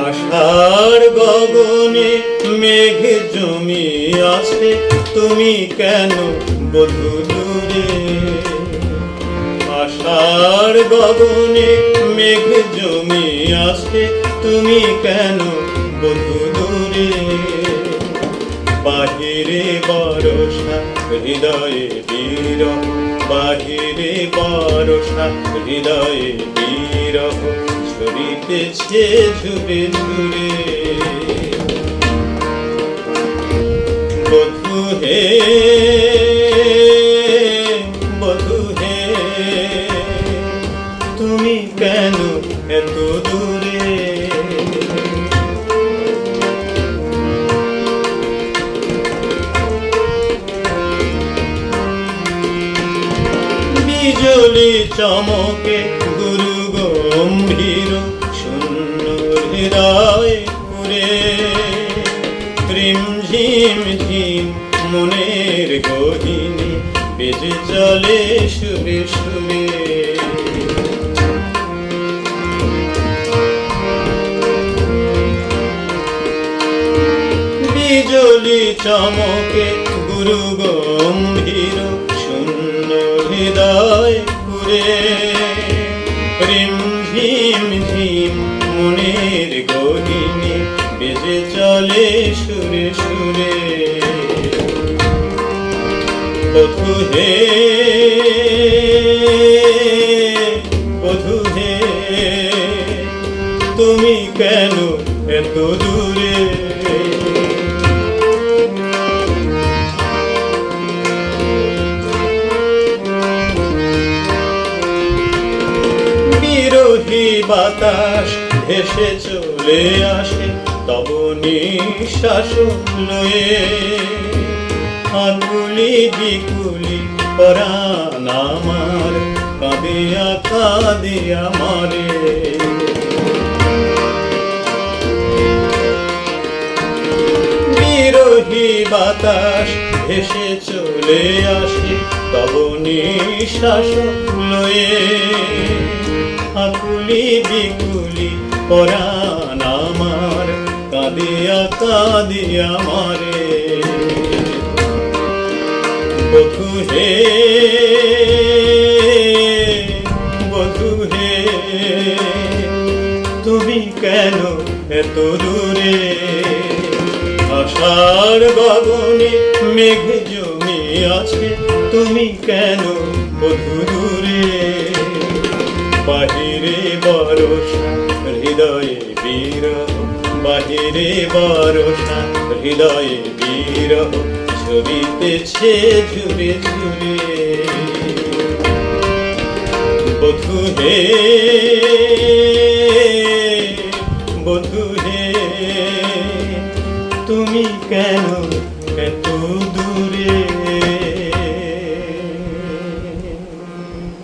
আষাঢ় গগনে মেঘ জমি আছে, তুমি কেন বধূ দূরে? আষাঢ় গগনে মেঘ জমি আছে, তুমি কেন বধূ দূরে? বাহিরে বরষা হৃদয়ে বিরহ, বাহিরে বরষা হৃদয়ে বিরহ, ঝরিতেছে ঝুরে ঝুরে। বধূ হে, বধূ হে, তুমি কেন এত দূরে? বিজলি চমকে গুরু গম্ভীর, শূন্য হৃদয় পুরে। রিম ঝিম ঝিম মনের গহিনী, বেজে চলে সুরে সুরে। বিজলি চমকে গুরু গম্ভীর, শূন্য হৃদয় পুরে। রিম ঝিম ঝিম মনের গহিনী, বেজে চলে সুরে সুরে। বধূ হে, বধূ হে, তুমি কেন এত দূরে? বিরোহী বাতাস ভেসে চলে আসে, তব নিঃশ্বাস লয়ে। আকুলি বিকুলি পরাণ আমার, কাঁদিয়া কাঁদিয়া মরে। বিরোহী বাতাস ভেসে চলে আসে, তব নিঃশ্বাস লয়ে। আকুলি বিকুলি পরাণ আমার, কাঁদিয়া কাঁদিয়া মরে। বধূ হে, বধূ হে, তুমি কেন এত দূরে? আষাঢ় গগনে মেঘ জমি আছে, তুমি কেন বধূ দূরে? বাহিরে বরষা হৃদয়ে বিরহ, বাহিরে বরষা হৃদয়ে বিরহ, ঝরিতেছে ঝুরে ঝুরে। বধূ হে, বধূ হে, তুমি কেন এত দূরে?